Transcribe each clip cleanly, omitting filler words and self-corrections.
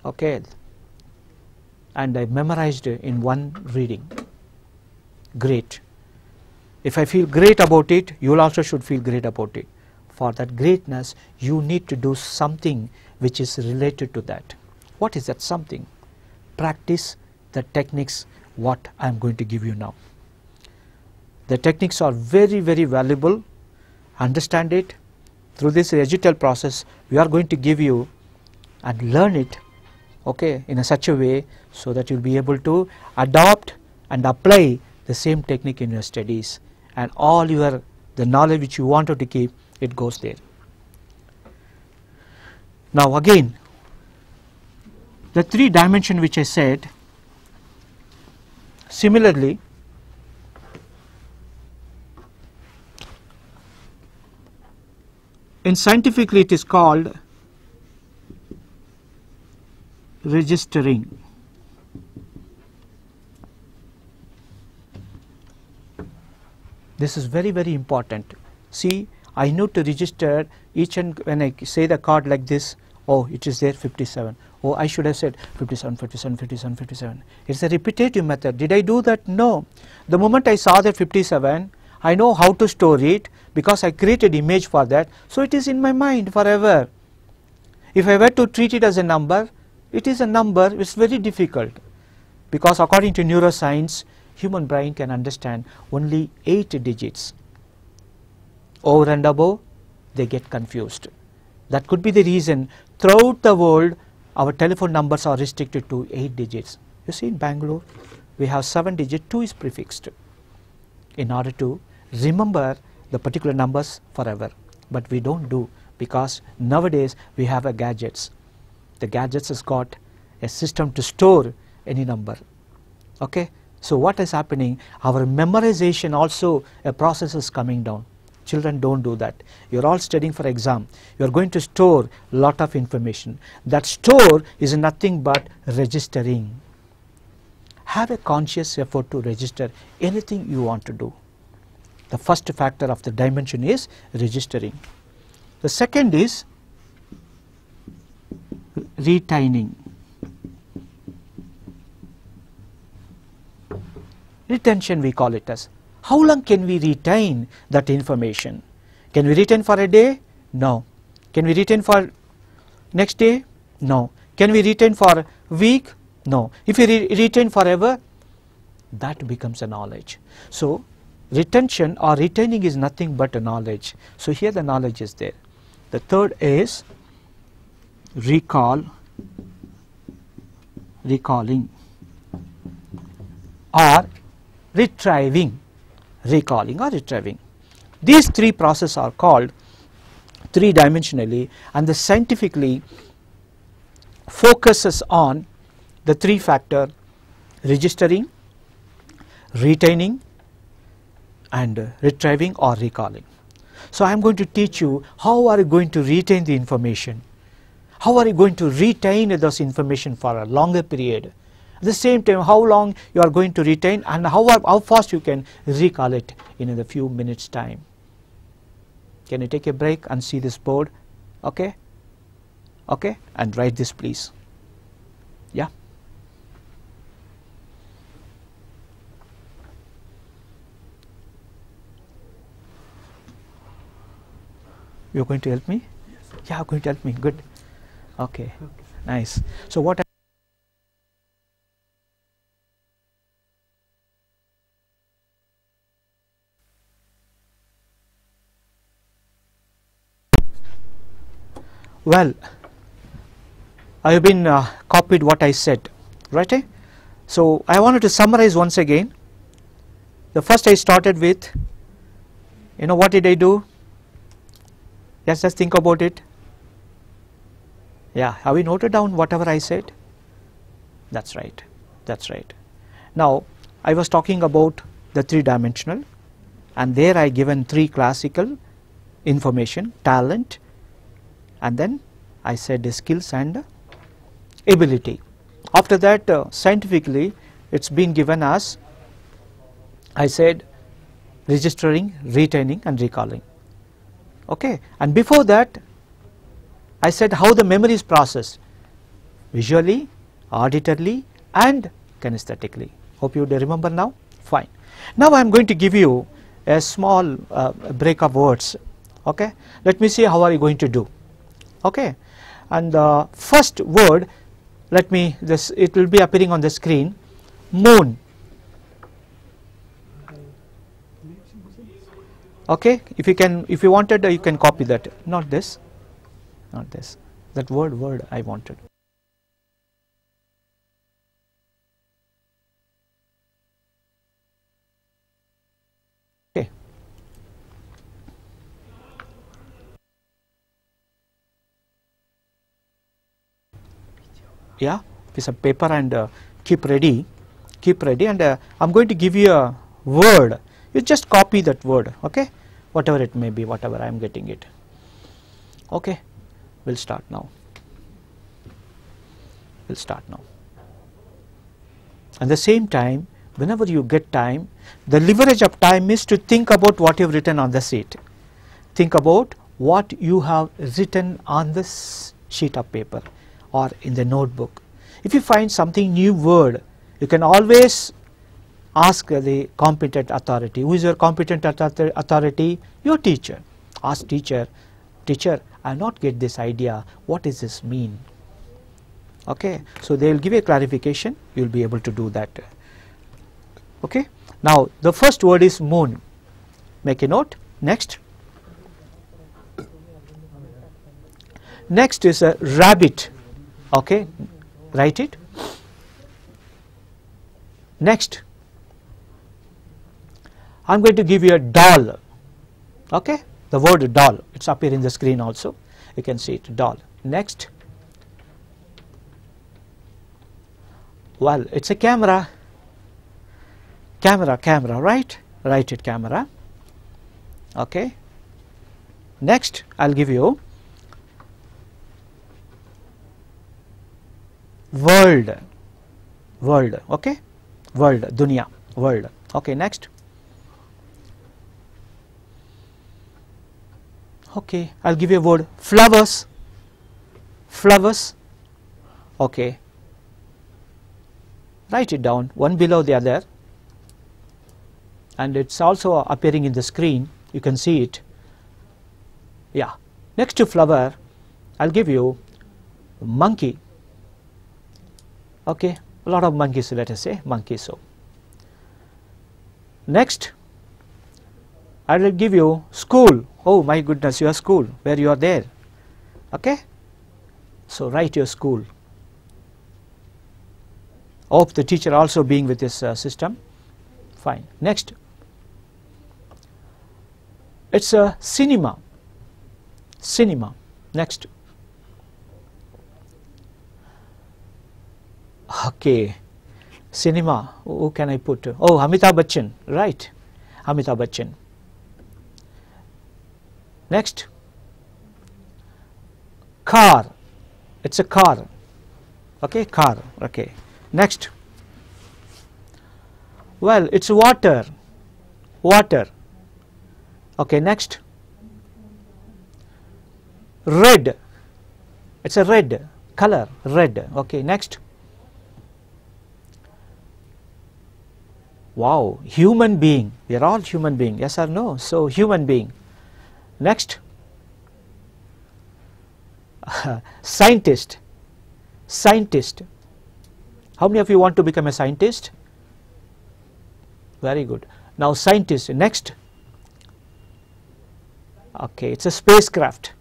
okay, and I memorized in one reading. Great. If I feel great about it, you also should feel great about it. For that greatness, you need to do something which is related to that. What is that something? Practice the techniques what I am going to give you now. The techniques are very, very valuable. Understand it. Through this digital process, we are going to give you and learn it, okay, in such a way so that you will be able to adopt and apply the same technique in your studies, and all the knowledge which you wanted to keep, it goes there. Now again, the 3 dimension which I said, similarly in scientifically it is called registering. This is very, very important. See, I need to register each, and when I say the card like this, oh, it is there 57. Oh, I should have said 57, 57, 57, 57. It's a repetitive method. Did I do that? No. The moment I saw that 57, I know how to store it because I created image for that. So it is in my mind forever. If I were to treat it as a number, it is a number. It's very difficult because according to neuroscience, human brain can understand only 8 digits. Over and above, they get confused. That could be the reason throughout the world our telephone numbers are restricted to 8 digits. You see, in Bangalore we have 7 digits, 2 is prefixed in order to remember the particular numbers forever. But we don't do, because nowadays we have a gadgets. The gadgets has got a system to store any number. Okay. So what is happening? Our memorization also, a process is coming down. Children, don't do that. You are all studying for exam. You are going to store lot of information. That store is nothing but registering. Have a conscious effort to register anything you want to do. The first factor of the dimension is registering. The second is retaining. Retention we call it as. How long can we retain that information? Can we retain for a day? No. Can we retain for next day? No. Can we retain for a week? No. If we retain forever, that becomes a knowledge. So retention or retaining is nothing but a knowledge. So here the knowledge is there. The third is recalling or retrieving. Recalling or retrieving. These 3 processes are called 3-dimensionally, and the scientifically focuses on the 3 factor: registering, retaining and retrieving or recalling. So I am going to teach you how are you going to retain the information, how are you going to retain those information for a longer period. At the same time, how long you are going to retain and how fast you can recall it in a few minutes time. Can you take a break and see this board? Okay? Okay? And write this please. Yeah? You are going to help me? Yes. Yeah, going to help me. Good. Okay. Nice. So what well, I have been copied what I said, right? So I wanted to summarize once again. The first I started with, what did I do? Yes, just think about it. Yeah, have you noted down whatever I said? That's right, that's right. Now I was talking about the 3-dimensional, and there I given 3 classical information: talent, and then I said the skills and ability. After that scientifically it's been given as, I said, registering, retaining and recalling. Okay, and before that I said how the memory is processed. visually, auditorily and kinesthetically. Hope you remember now. Fine. Now I am going to give you a small break of words. Okay. Let me see how are you going to do. Okay. And the first word, it will be appearing on the screen. Moon. Okay. If you wanted, you can copy that. Not this. Not this. That word I wanted. Okay. Yeah, piece of paper and keep ready, and I'm going to give you a word. You just copy that word, okay, whatever it may be, whatever I am getting it. Okay, we'll start now. At the same time, whenever you get time, the leverage of time is to think about what you've written on the sheet. Think about what you have written on this sheet of paper or in the notebook. If you find something new word, you can always ask the competent authority. Who is your competent authority? Your teacher. Ask teacher, I not get this idea, what does this mean? Okay, so they will give you a clarification, you will be able to do that. Okay, now the first word is moon. Make a note. Next. Next is a rabbit. Okay, write it. Next, I am going to give you a doll. Okay, the word doll, it's up here in the screen also. You can see it, doll. Next, well, it's a camera. Camera, right? Write it, camera. Okay. Next, I'll give you world, okay, world, dunya, world. Okay, next. Okay, I'll give you a word, flowers. Okay, write it down one below the other, and it's also appearing in the screen, you can see it. Yeah, next to flower I'll give you monkey. Okay, a lot of monkeys, let us say monkey. So next I will give you school. Oh my goodness, your school, where you are there. Okay, so write your school. Hope the teacher also being with this system. Fine. Next, it's a cinema. Next. Okay, cinema, who can I put? Oh, Amitabh Bachchan, right, Amitabh Bachchan. Next, car, it's a car. Okay, car. Okay, next, well, it's water. Okay, next, red, it's a red color, red. Okay, next, wow, human being, we are all human being, yes or no? So human being. Next, scientist. How many of you want to become a scientist? Very good. Now scientist. Next, okay, it's a spacecraft.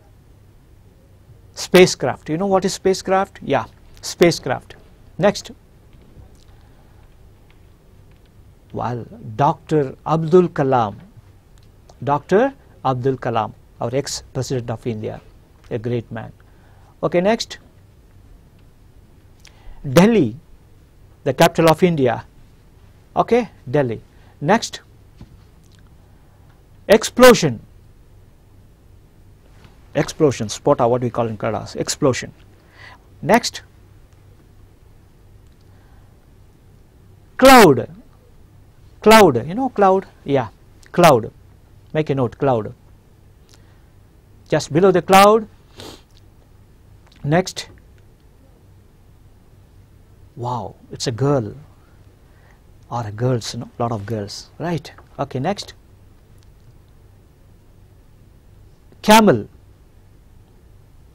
You know what is spacecraft? Yeah, spacecraft. Next, well, Dr. Abdul Kalam. Our ex-president of India, a great man. Okay, next, Delhi, the capital of India. Okay, Delhi. Next, explosion, spota, what we call in Kannada, explosion. Next, cloud, you know cloud? Yeah, cloud. Make a note, cloud. Just below the cloud. Next, Wow, it's a girl or a girls, lot of girls, right? Okay, next. Camel.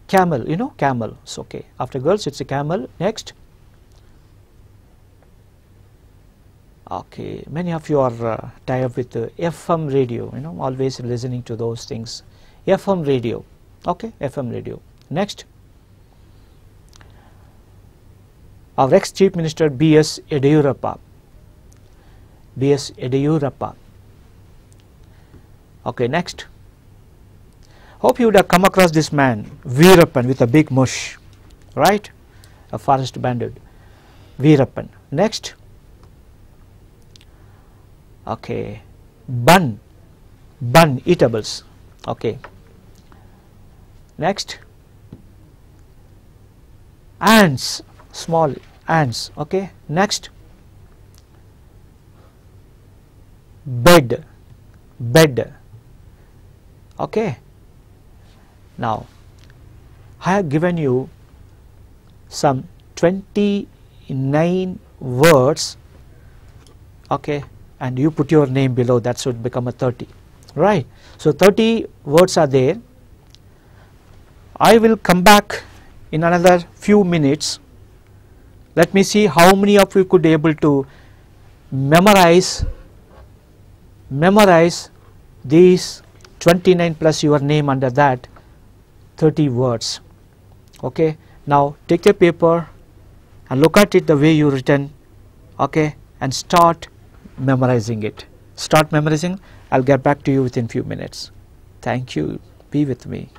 Camel, camel. It's okay. After girls, it's a camel. Next. Okay, many of you are tied up with the FM radio, always listening to those things. FM radio. Okay, FM radio. Next. Our ex-Chief Minister B.S. Yediyurappa. B.S. Yediyurappa. Okay, next. Hope you would have come across this man, VEERAPPAN, with a big mush, right? A forest bandit. VEERAPPAN. Next. Okay. Bun. Bun, eatables. Okay. Next. Ants. Small ants. Okay. Next. Bed. Bed. Okay. Now, I have given you some 29 words, okay, and you put your name below, that should become a 30, right? So 30 words are there. I will come back in another few minutes. Let me see how many of you could be able to memorize these 29 plus your name under that 30 words. Okay, now take the paper and look at it the way you written, okay, and start memorizing it. Start memorizing. I'll get back to you within few minutes. Thank you. Be with me.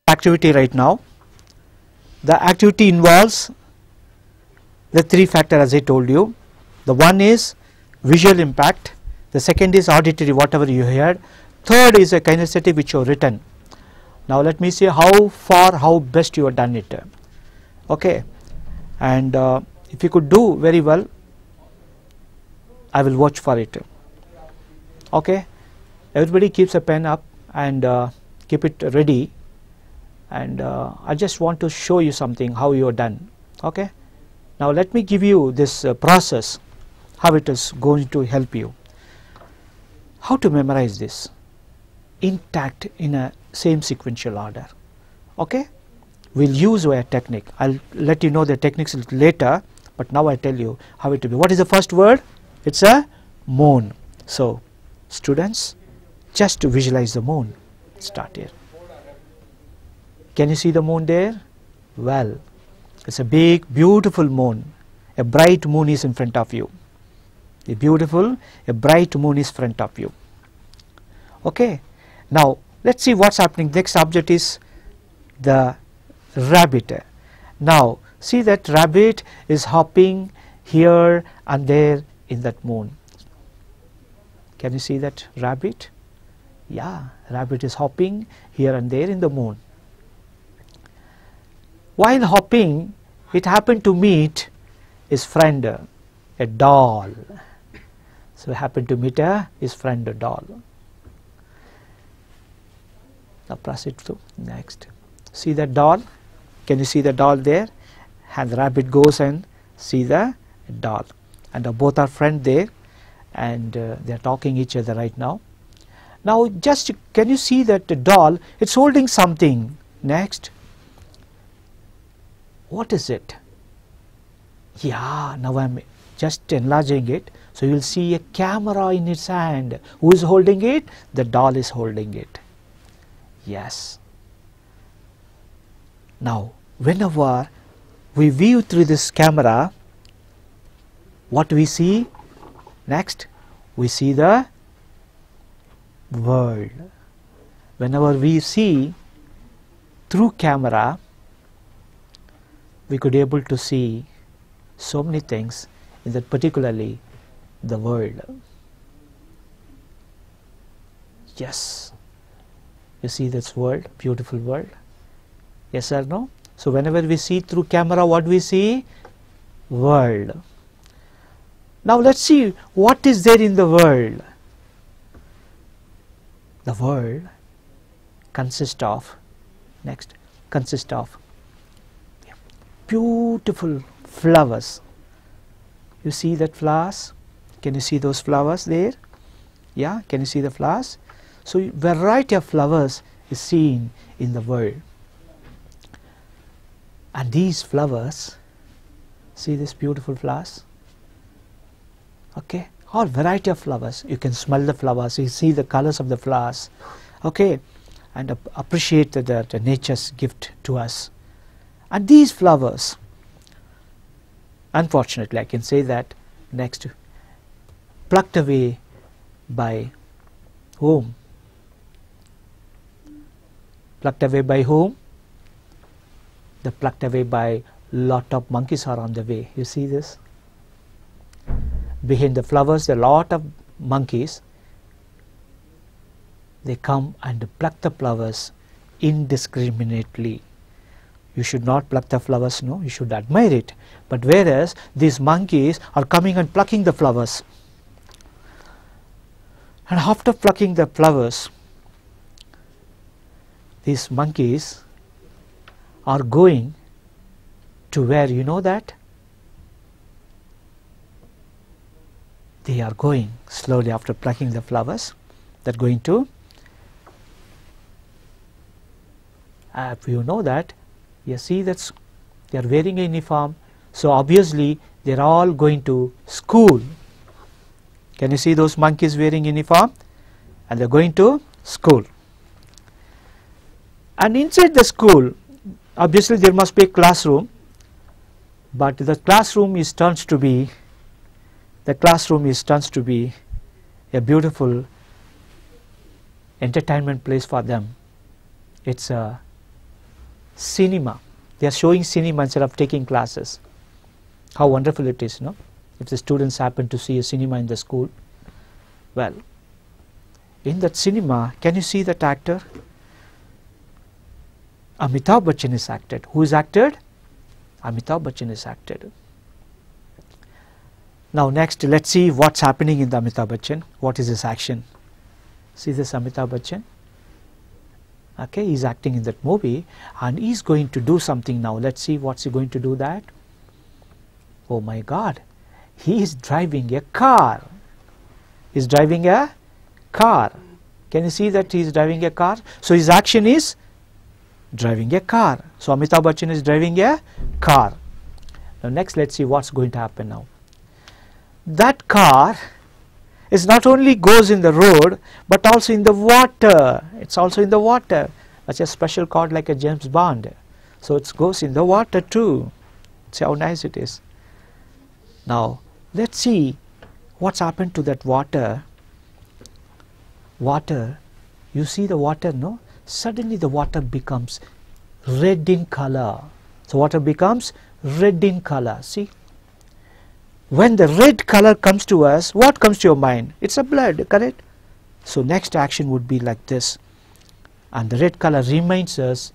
Activity right now. The activity involves the three factors as I told you. The one is visual impact, the second is auditory, whatever you heard, third is a kinesthetic which you have written. Now let me see how far, how best you have done it. Okay, and if you could do very well, I will watch for it. Okay, everybody keeps a pen up and keep it ready. And I just want to show you something how you are done. Okay, now let me give you this process, how it is going to help you. How to memorize this intact in a same sequential order. Okay, we'll use a technique. I'll let you know the techniques later, but now I tell you how it will be. What is the first word? It's a moon. So students, just to visualize the moon. Start here. Can you see the moon there? Well, it's a big beautiful moon. A bright moon is in front of you. A bright moon is in front of you. Okay, now let's see what's happening. Next object is the rabbit. Now see that rabbit is hopping here and there in that moon. Can you see that rabbit? Yeah, rabbit is hopping here and there in the moon. While hopping, it happened to meet his friend, a doll. So happened to meet his friend, a doll. Now proceed to next. See the doll? Can you see the doll there? And the rabbit goes and see the doll. And both are friends there, and they are talking each other right now. Now just can you see that the doll? It's holding something. Next. What is it? Yeah, now I'm just enlarging it. So you will see a camera in its hand. Who is holding it? The doll is holding it. Yes. Now, whenever we view through this camera, what we see? Next, we see the world. Whenever we see through camera, we could be able to see so many things in that, particularly the world. Yes, you see this world, beautiful world. Yes or no? So whenever we see through camera, what we see? World. Now let's see what is there in the world. The world consists of, next, consists of beautiful flowers. You see that flowers? Can you see those flowers there? Yeah, can you see the flowers? So variety of flowers is seen in the world. And these flowers, see these beautiful flowers? Okay, all variety of flowers. You can smell the flowers, you see the colors of the flowers. Okay, and appreciate the nature's gift to us. And these flowers, unfortunately I can say that, next, plucked away by whom? Plucked away by whom? They're plucked away by lot of monkeys are on the way. You see this? Behind the flowers there are lot of monkeys. They come and pluck the flowers indiscriminately. You should not pluck the flowers, no, you should admire it. But whereas these monkeys are coming and plucking the flowers. And after plucking the flowers, these monkeys are going to where, you know that? They are going slowly after plucking the flowers. They're going to, if you know that, you see that they are wearing a uniform. So obviously they are all going to school. Can you see those monkeys wearing uniform? And they are going to school. And inside the school, obviously there must be a classroom, but the classroom is turns to be a beautiful entertainment place for them. It's a cinema. They are showing cinema instead of taking classes. How wonderful it is, no? If the students happen to see a cinema in the school. Well, in that cinema, can you see that actor? Amitabh Bachchan is acted. Who is acted? Amitabh Bachchan is acted. Now next, let's see what's happening in the Amitabh Bachchan. What is his action? See this Amitabh Bachchan? Okay, he's acting in that movie and he's going to do something now. Let's see what's he going to do that. Oh my God, he is driving a car. He's driving a car. Can you see that he's driving a car? So his action is driving a car. So Amitabh Bachchan is driving a car. Now next, let's see what's going to happen now. That car is not only goes in the road but also in the water. It's also in the water. That's a special car like a James Bond. So it goes in the water too. See how nice it is. Now let's see what's happened to that water. Water, you see the water, no? Suddenly the water becomes red in color. So water becomes red in color. See? When the red color comes to us, what comes to your mind? It's a blood, correct? So next action would be like this. And the red color reminds us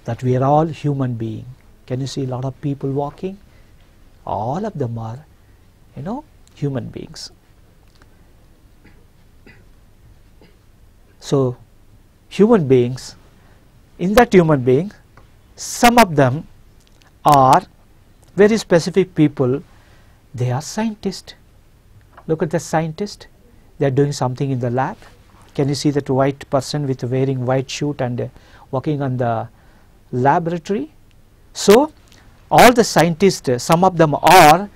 that we are all human beings. Can you see a lot of people walking? All of them are, you know, human beings. So human beings, in that human being, some of them are very specific people. They are scientists. Look at the scientist. They are doing something in the lab. Can you see that white person with wearing white suit and working on the laboratory? So all the scientists, some of them are,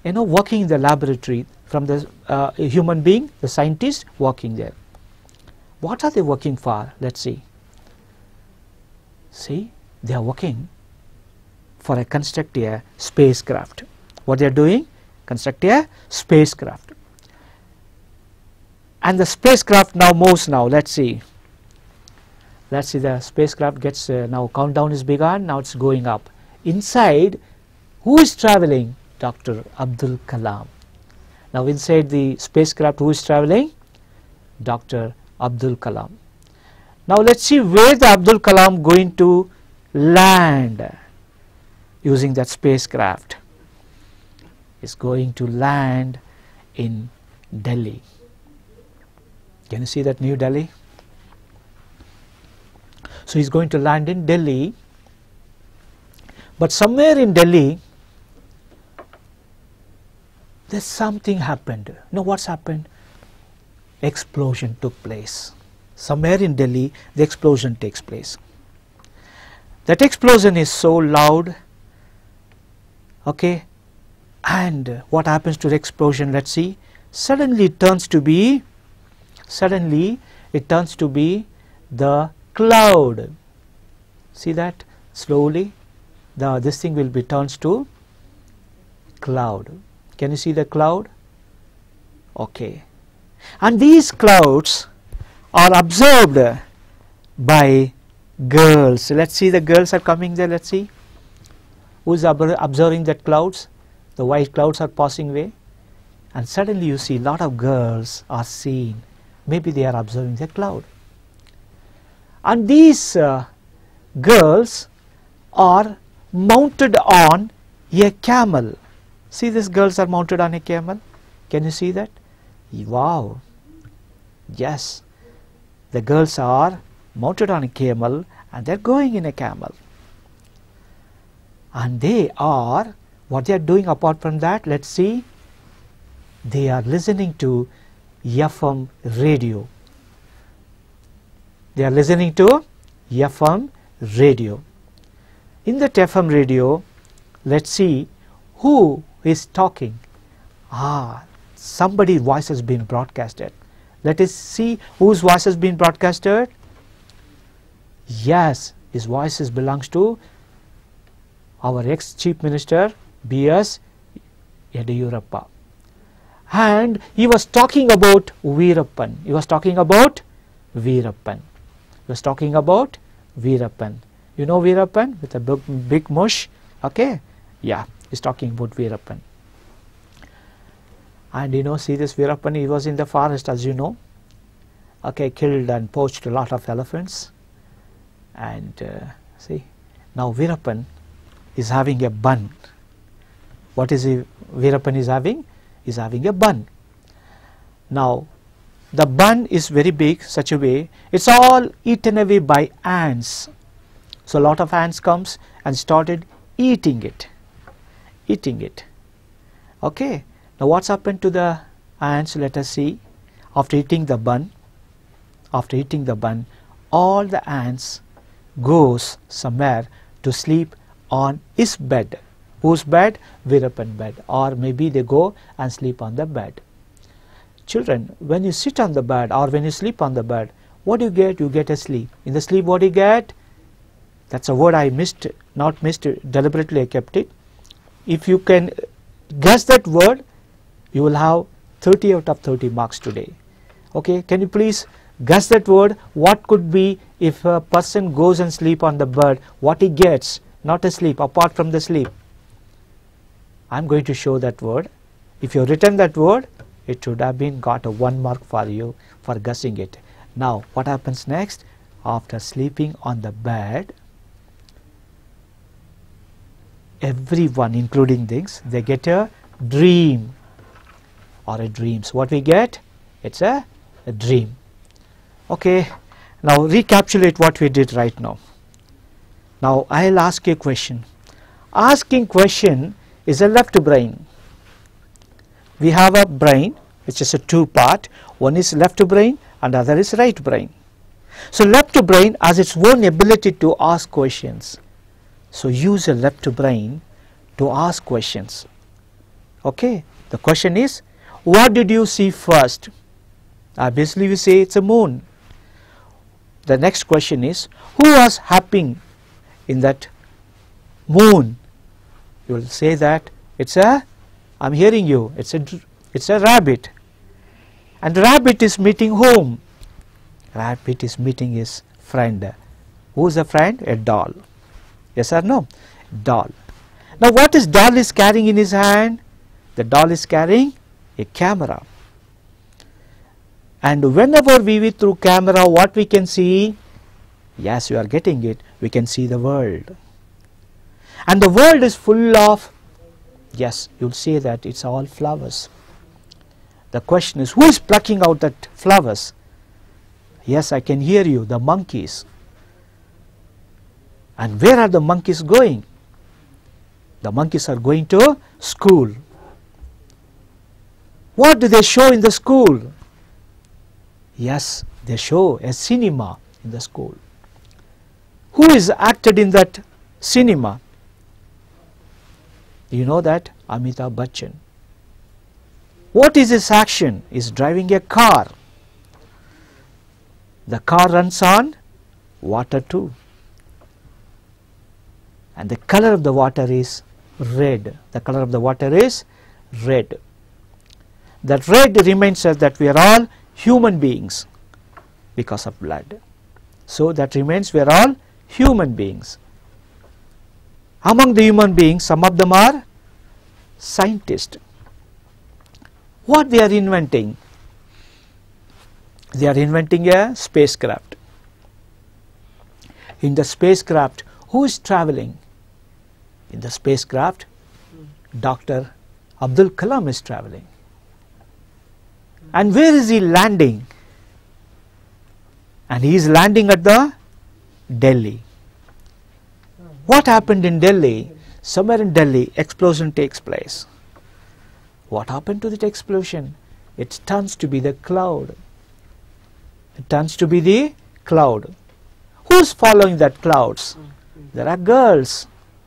you know, working in the laboratory. From the human being, the scientist working there. What are they working for? Let's see. See, they are working for a construct a spacecraft. What they are doing? Construct a spacecraft. And the spacecraft now moves now. Let's see. Let's see, the spacecraft gets now countdown is begun. Now it's going up. Inside, who is traveling? Dr. Abdul Kalam. Now inside the spacecraft, who is traveling? Dr. Abdul Kalam. Now let's see where the Abdul Kalam going to land using that spacecraft. Is going to land in Delhi. Can you see that, New Delhi? So he's going to land in Delhi, but somewhere in Delhi there's something happened. You know what's happened? Explosion took place. Somewhere in Delhi the explosion takes place. That explosion is so loud, okay, and what happens to the explosion? Let's see. Suddenly it turns to be the cloud. See that? Slowly this thing will be turns to cloud. Can you see the cloud? Okay. And these clouds are observed by girls. Let's see, the girls are coming there. Let's see. Who is observing that clouds? The white clouds are passing away. And suddenly you see a lot of girls are seen. Maybe they are observing the cloud. And these girls are mounted on a camel. See, these girls are mounted on a camel. Can you see that? Wow. Yes. The girls are mounted on a camel and they are going in a camel. And they are, what they are doing apart from that, let's see. They are listening to FM radio. They are listening to FM radio. In that FM radio, let's see who is talking. Somebody's voice has been broadcasted. Let us see whose voice has been broadcasted. Yes, his voice belongs to our ex-Chief Minister B.S. Yediyurappa. And he was talking about VEERAPPAN. He was talking about VEERAPPAN. He was talking about VEERAPPAN. You know VEERAPPAN with a big mush? Okay? Yeah, he's talking about VEERAPPAN. And you know, see this VEERAPPAN, he was in the forest, as you know. Okay, killed and poached a lot of elephants. And see, now VEERAPPAN is having a bun. What is VEERAPPAN is having? Is having a bun. Now, the bun is very big, such a way, it's all eaten away by ants. So a lot of ants comes and started eating it. Okay. Now what's happened to the ants? Let us see. After eating the bun, all the ants goes somewhere to sleep on his bed. Whose bed? VEERAPPAN bed. Or maybe they go and sleep on the bed. Children, when you sit on the bed or when you sleep on the bed, what do you get? You get a sleep. In the sleep, what do you get? That's a word I missed, not missed, deliberately I kept it. If you can guess that word, you will have 30 out of 30 marks today. Okay, can you please guess that word? What could be if a person goes and sleep on the bed, what he gets? Not a sleep, apart from the sleep. I am going to show that word. If you have written that word, it should have been got a 1 mark for you for guessing it. Now, what happens next? After sleeping on the bed, everyone, including things, they get a dream or a dreams. What we get? It's a dream. Okay, now recapitulate what we did right now. Now, I'll ask you a question. Asking question is a left brain. We have a brain which is a two-part. One is left brain and other is right brain. So left brain has its own ability to ask questions. So use a left brain to ask questions. Okay, the question is, what did you see first? Obviously we say it's a moon. The next question is, who was hopping in that moon? You will say that it's a, I'm hearing you, it's a rabbit. And rabbit is meeting whom? Rabbit is meeting his friend. Who is a friend? A doll. Yes or no? Doll. Now what is doll is carrying in his hand? The doll is carrying a camera. And whenever we view through camera, what we can see? Yes, you are getting it. we can see the world. And the world is full of, yes, you'll say that it's all flowers. The question is, who is plucking out that flowers? Yes, I can hear you, the monkeys. And where are the monkeys going? The monkeys are going to school. What do they show in the school? Yes, they show a cinema in the school. Who is acted in that cinema? Do you know that? Amitabh Bachchan. What is his action? He is driving a car. The car runs on water too. And the color of the water is red. The color of the water is red. That red reminds us that we are all human beings because of blood. So that remains we are all human beings. Among the human beings, some of them are scientists. What they are inventing? They are inventing a spacecraft. In the spacecraft, who is traveling? In the spacecraft, Dr. Abdul Kalam is traveling. And where is he landing? And he is landing at the Delhi. What happened in Delhi? Somewhere in Delhi, explosion takes place. What happened to that explosion? It turns to be the cloud. It turns to be the cloud. Who's following that clouds? There are girls.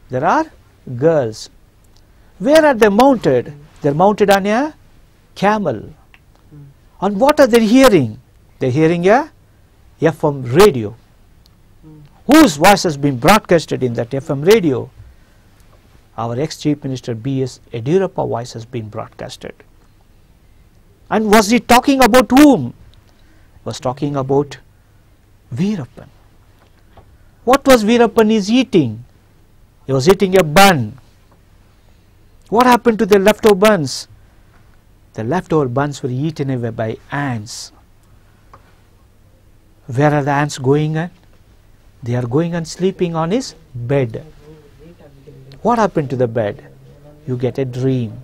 There are girls. Where are they mounted? They're mounted on a camel. And what are they hearing? They're hearing a FM radio. Whose voice has been broadcasted in that FM radio? Our ex-Chief Minister B.S. Yediyurappa voice has been broadcasted. And was he talking about whom? He was talking about VEERAPPAN. What was VEERAPPAN is eating? He was eating a bun. What happened to the leftover buns? The leftover buns were eaten away by ants. Where are the ants going at? They are going and sleeping on his bed. What happened to the bed? You get a dream.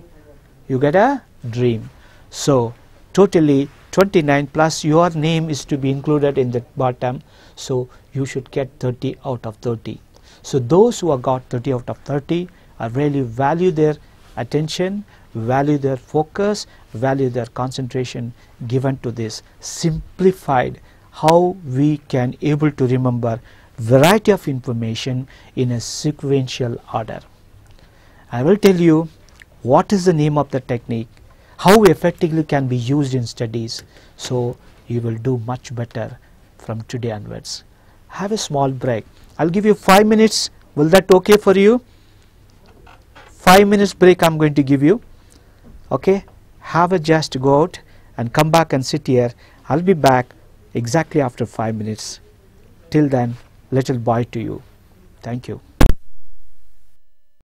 You get a dream. So, totally 29 plus your name is to be included in the bottom. So, you should get 30 out of 30. So, those who have got 30 out of 30 I really value their attention, value their focus, value their concentration given to this simplified how we can able to remember variety of information in a sequential order. I will tell you what is the name of the technique, how effectively can be used in studies, so you will do much better from today onwards. Have a small break. I will give you 5 minutes. Will that okay for you? 5 minutes break I am going to give you. Okay, have a just go out and come back and sit here. I will be back exactly after 5 minutes. Till then, little bye to you. Thank you.